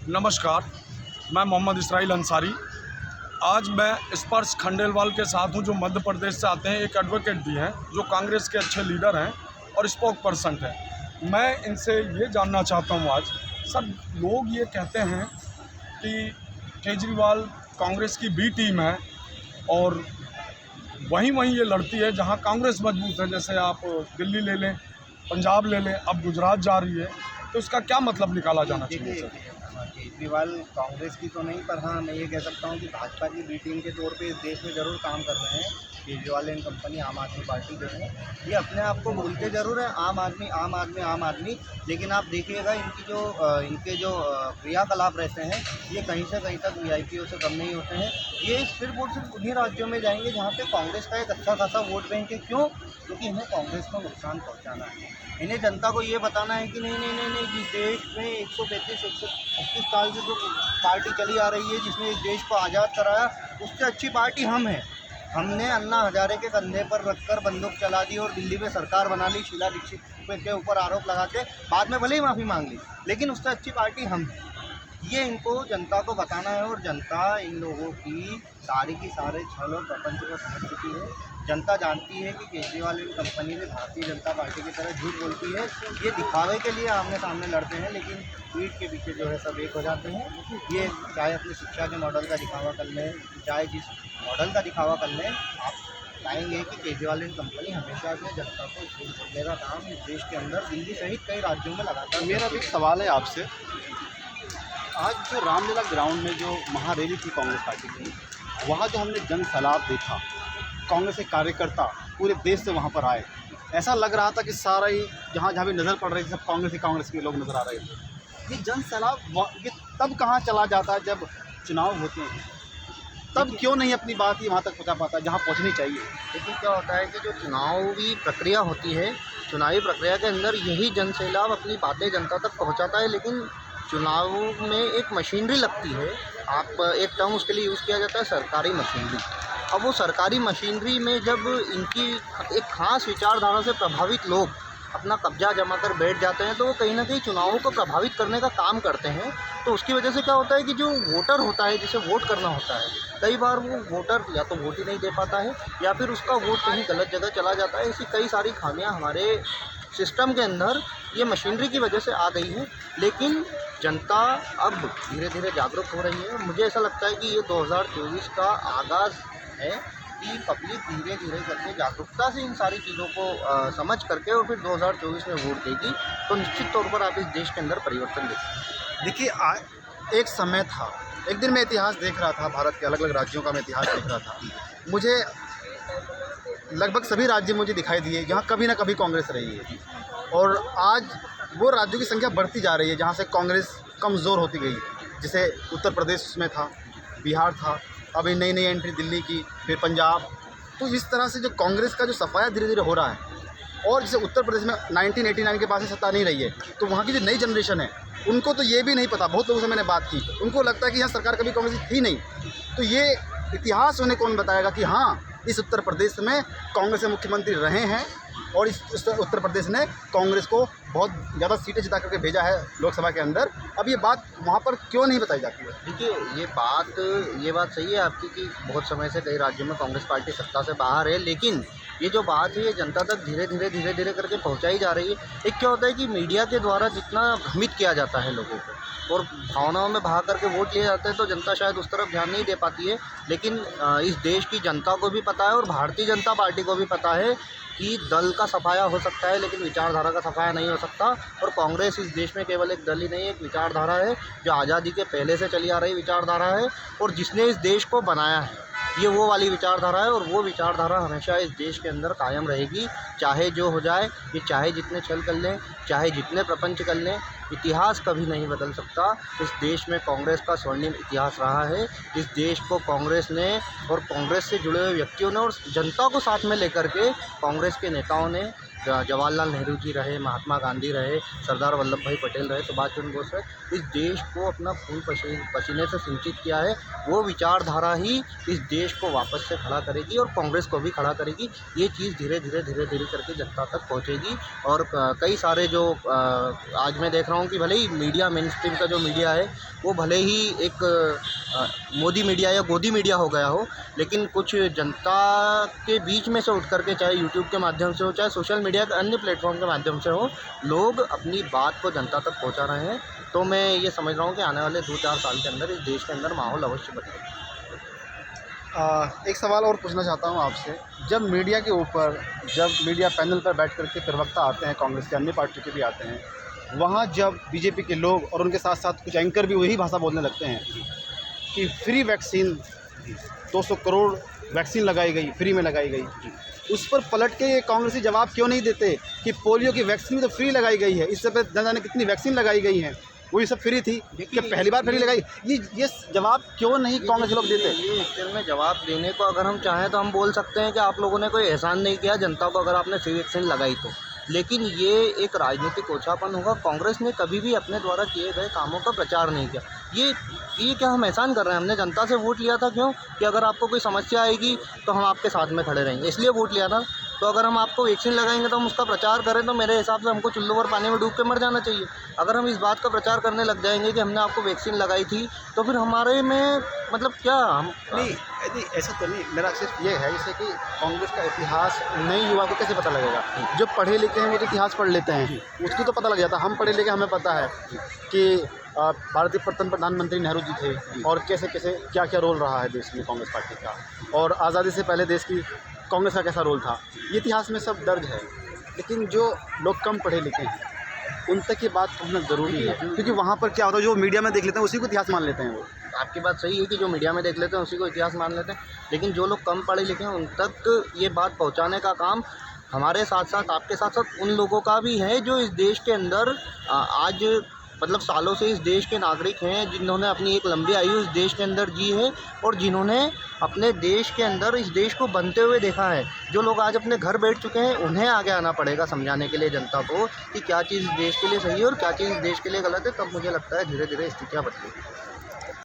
नमस्कार, मैं मोहम्मद इसराइल अंसारी। आज मैं स्पर्श खंडेलवाल के साथ हूं, जो मध्य प्रदेश से आते हैं। एक एडवोकेट भी हैं, जो कांग्रेस के अच्छे लीडर हैं और स्पोक पर्सन हैं। मैं इनसे ये जानना चाहता हूं आज, सर, लोग ये कहते हैं कि केजरीवाल कांग्रेस की बी टीम है और वहीं ये लड़ती है जहां कांग्रेस मजबूत है। जैसे आप दिल्ली ले लें, पंजाब ले लें, अब गुजरात जा रही है, तो इसका क्या मतलब निकाला जाना चाहिए सर? केजरीवाल कांग्रेस की तो नहीं, पर हाँ मैं ये कह सकता हूँ कि भाजपा की बी टीम के तौर पे इस देश में ज़रूर काम कर रहे हैं। केजरीवाल एंड कंपनी, आम आदमी पार्टी जो है, ये अपने आप को बोलते ज़रूर है आम आदमी आम आदमी आम आदमी, लेकिन आप देखिएगा इनके जो क्रियाकलाप रहते हैं, ये कहीं से कहीं तक वीआईपीओ से कम नहीं होते हैं। ये सिर्फ और सिर्फ उन्हीं राज्यों में जाएंगे जहाँ पे कांग्रेस का एक अच्छा खासा वोट बैंक है। क्यों? क्योंकि इन्हें कांग्रेस को नुकसान पहुँचाना है। इन्हें जनता को ये बताना है कि नहीं, जिस देश में 135 साल से जो पार्टी चली आ रही है, जिसने इस देश को आज़ाद कराया, उससे अच्छी पार्टी हम हैं। हमने अन्ना हजारे के कंधे पर रखकर बंदूक चला दी और दिल्ली में सरकार बना ली, शीला दीक्षित के ऊपर आरोप लगा के, बाद में भले ही माफ़ी मांग ली, लेकिन उससे अच्छी पार्टी हम हैं। ये इनको जनता को बताना है, और जनता इन लोगों की सारे छल और प्रपंच को समझ चुकी है। जनता जानती है कि केजरीवाल एंड कंपनी में भारतीय जनता पार्टी की तरह झूठ बोलती है। ये दिखावे के लिए आमने सामने लड़ते हैं, लेकिन पीठ के पीछे जो है सब एक हो जाते हैं। ये चाहे अपनी शिक्षा के मॉडल का दिखावा कर लें, चाहे जिस मॉडल का दिखावा कर लें, आप पाएंगे कि केजरीवाल एंड कंपनी हमेशा से जनता को झूठ बोलने का काम इस देश के अंदर, दिल्ली सहित कई राज्यों में लगातार। मेरा भी एक सवाल है आपसे। आज जो रामलीला ग्राउंड में जो महारैली थी कांग्रेस पार्टी की, वहाँ जो हमने जन सैलाब देखा, कांग्रेस के कार्यकर्ता पूरे देश से वहाँ पर आए, ऐसा लग रहा था कि सारा ही जहाँ भी नज़र पड़ रही थी, सब कांग्रेस के लोग नज़र आ रहे थे। ये जन सैलाब ये तब कहाँ चला जाता है जब चुनाव होते हैं, तब क्यों नहीं अपनी बात ही वहाँ तक पहुँचा पाता जहाँ पहुँचनी चाहिए? लेकिन क्या होता है कि जो चुनावी प्रक्रिया होती है, चुनावी प्रक्रिया के अंदर यही जन सैलाब अपनी बातें जनता तक पहुँचाता है। लेकिन चुनाव में एक मशीनरी लगती है, आप एक टर्म उसके लिए यूज़ किया जाता है, सरकारी मशीनरी। अब वो सरकारी मशीनरी में जब इनकी एक खास विचारधारा से प्रभावित लोग अपना कब्जा जमा कर बैठ जाते हैं, तो वो कहीं ना कहीं चुनावों को प्रभावित करने का काम करते हैं। तो उसकी वजह से क्या होता है कि जो वोटर होता है, जिसे वोट करना होता है, कई बार वो वोटर या तो वोट ही नहीं दे पाता है, या फिर उसका वोट कहीं गलत जगह चला जाता है। ऐसी कई सारी खामियां हमारे सिस्टम के अंदर ये मशीनरी की वजह से आ गई है। लेकिन जनता अब धीरे धीरे जागरूक हो रही है। मुझे ऐसा लगता है कि ये 2024 का आगाज़ है कि पब्लिक धीरे धीरे करके जागरूकता से इन सारी चीज़ों को समझ करके और फिर 2024 में वोट देगी, तो निश्चित तौर पर आप इस देश के अंदर परिवर्तन देखेंगे। देखिए, एक समय था, एक दिन मैं इतिहास देख रहा था, भारत के अलग अलग राज्यों का मैं इतिहास देख रहा था। मुझे लगभग सभी राज्य मुझे दिखाई दिए जहाँ कभी ना कभी कांग्रेस रही है, और आज वो राज्यों की संख्या बढ़ती जा रही है जहाँ से कांग्रेस कमज़ोर होती गई। जैसे उत्तर प्रदेश में था, बिहार था, अभी नई एंट्री दिल्ली की, फिर पंजाब। तो इस तरह से जो कांग्रेस का जो सफाया धीरे धीरे हो रहा है, और जैसे उत्तर प्रदेश में 1989 के बाद से सत्ता नहीं रही है, तो वहाँ की जो नई जनरेशन है उनको तो ये भी नहीं पता। बहुत लोगों से मैंने बात की, उनको लगता है कि यहाँ सरकार कभी कांग्रेस थी नहीं। तो ये इतिहास उन्हें कौन बताएगा कि हाँ, इस उत्तर प्रदेश में कांग्रेस के मुख्यमंत्री रहे हैं, और इस उत्तर प्रदेश ने कांग्रेस को बहुत ज़्यादा सीटें जिता करके भेजा है लोकसभा के अंदर। अब ये बात वहाँ पर क्यों नहीं बताई जाती है? देखिए, ये बात सही है आपकी कि बहुत समय से कई राज्यों में कांग्रेस पार्टी सत्ता से बाहर है, लेकिन ये जो बात है ये जनता तक धीरे धीरे करके पहुंचाई जा रही है। एक क्या होता है कि मीडिया के द्वारा जितना भ्रमित किया जाता है लोगों को और भावनाओं में बहा करके वोट लिए जाते हैं, तो जनता शायद उस तरफ ध्यान नहीं दे पाती है। लेकिन इस देश की जनता को भी पता है और भारतीय जनता पार्टी को भी पता है कि दल का सफाया हो सकता है, लेकिन विचारधारा का सफाया नहीं हो सकता। और कांग्रेस इस देश में केवल एक दल ही नहीं, एक विचारधारा है, जो आज़ादी के पहले से चली आ रही विचारधारा है, और जिसने इस देश को बनाया है, ये वो वाली विचारधारा है। और वो विचारधारा हमेशा इस देश के अंदर कायम रहेगी, चाहे जो हो जाए। ये चाहे जितने छल कर लें, चाहे जितने प्रपंच कर लें, इतिहास कभी नहीं बदल सकता। इस देश में कांग्रेस का स्वर्णिम इतिहास रहा है। इस देश को कांग्रेस ने और कांग्रेस से जुड़े हुए व्यक्तियों ने और जनता को साथ में लेकर के कांग्रेस के नेताओं ने जवाहरलाल नेहरू जी रहे, महात्मा गांधी रहे, सरदार वल्लभ भाई पटेल रहे, सुभाष चंद्र बोस रहे, इस देश को अपना खून पसीने से सिंचित किया है। वो विचारधारा ही इस देश को वापस से खड़ा करेगी और कांग्रेस को भी खड़ा करेगी। ये चीज़ धीरे धीरे करके जनता तक पहुंचेगी। और कई सारे जो आज मैं देख रहा हूँ कि भले ही मीडिया, मेन स्ट्रीम का जो मीडिया है वो भले ही एक मोदी मीडिया या गोदी मीडिया हो गया हो, लेकिन कुछ जनता के बीच में से उठ करके, चाहे यूट्यूब के माध्यम से हो, चाहे सोशल मीडिया के अन्य प्लेटफॉर्म के माध्यम से हो, लोग अपनी बात को जनता तक पहुंचा रहे हैं। तो मैं ये समझ रहा हूँ कि आने वाले 2-4 साल के अंदर इस देश के अंदर माहौल अवश्य बदलेगा। एक सवाल और पूछना चाहता हूँ आपसे। जब मीडिया के ऊपर, जब मीडिया पैनल पर बैठ करके प्रवक्ता आते हैं, कांग्रेस के अन्य पार्टी के भी आते हैं, वहाँ जब बीजेपी के लोग और उनके साथ साथ कुछ एंकर भी वही भाषा बोलने लगते हैं कि फ्री वैक्सीन, 200 करोड़ वैक्सीन लगाई गई, फ्री में लगाई गई, उस पर पलट के ये कांग्रेसी जवाब क्यों नहीं देते कि पोलियो की वैक्सीन तो फ्री लगाई गई है, इससे पहले न जाने कितनी वैक्सीन लगाई गई हैं, वो ये सब फ्री थी, कि पहली बार फ्री लगाई? ये जवाब क्यों नहीं कांग्रेस लोग देते? ये एक्चुअल में जवाब देने को अगर हम चाहें तो हम बोल सकते हैं कि आप लोगों ने कोई एहसान नहीं किया जनता को अगर आपने फ्री वैक्सीन लगाई तो, लेकिन ये एक राजनीतिक ओछापन होगा। कांग्रेस ने कभी भी अपने द्वारा किए गए कामों का प्रचार नहीं किया। ये क्या हम एहसान कर रहे हैं? हमने जनता से वोट लिया था, क्यों? कि अगर आपको कोई समस्या आएगी तो हम आपके साथ में खड़े रहेंगे, इसलिए वोट लिया था। तो अगर हम आपको वैक्सीन लगाएंगे तो हम उसका प्रचार करें, तो मेरे हिसाब से हमको चुल्लू भर पानी में डूब के मर जाना चाहिए। अगर हम इस बात का प्रचार करने लग जाएंगे कि हमने आपको वैक्सीन लगाई थी, तो फिर हमारे में मतलब क्या हम नहीं, ऐसा तो नहीं। मेरा सिर्फ ये है जैसे कि कांग्रेस का इतिहास नए युवा को कैसे पता लगेगा? जो पढ़े लिखे हैं वो तो इतिहास पढ़ लेते हैं, उसको तो पता लग जाता है। हम पढ़े लिखे, हमें पता है कि भारतीय प्रथम प्रधानमंत्री नेहरू जी थे और कैसे कैसे क्या क्या रोल रहा है देश में कांग्रेस पार्टी का, और आज़ादी से पहले देश की कांग्रेस का कैसा रोल था, ये इतिहास में सब दर्ज है। लेकिन जो लोग कम पढ़े लिखे हैं उन तक ये बात पहुँचना ज़रूरी है, क्योंकि वहाँ पर क्या होता है, जो मीडिया में देख लेते हैं उसी को इतिहास मान लेते हैं। वो आपकी बात सही है कि जो मीडिया में देख लेते हैं उसी को इतिहास मान लेते हैं, लेकिन जो लोग कम पढ़े लिखे हैं उन तक ये बात पहुंचाने का काम हमारे साथ साथ, आपके साथ साथ उन लोगों का भी है जो इस देश के अंदर आज मतलब सालों से इस देश के नागरिक हैं, जिन्होंने अपनी एक लंबी आयु इस देश के अंदर जी है और जिन्होंने अपने देश के अंदर इस देश को बनते हुए देखा है। जो लोग आज अपने घर बैठ चुके हैं, उन्हें आगे आना पड़ेगा समझाने के लिए जनता को कि क्या चीज़ इस देश के लिए सही है और क्या चीज़ इस देश के लिए गलत है। तब मुझे लगता है धीरे धीरे स्थितियाँ बदलेंगी।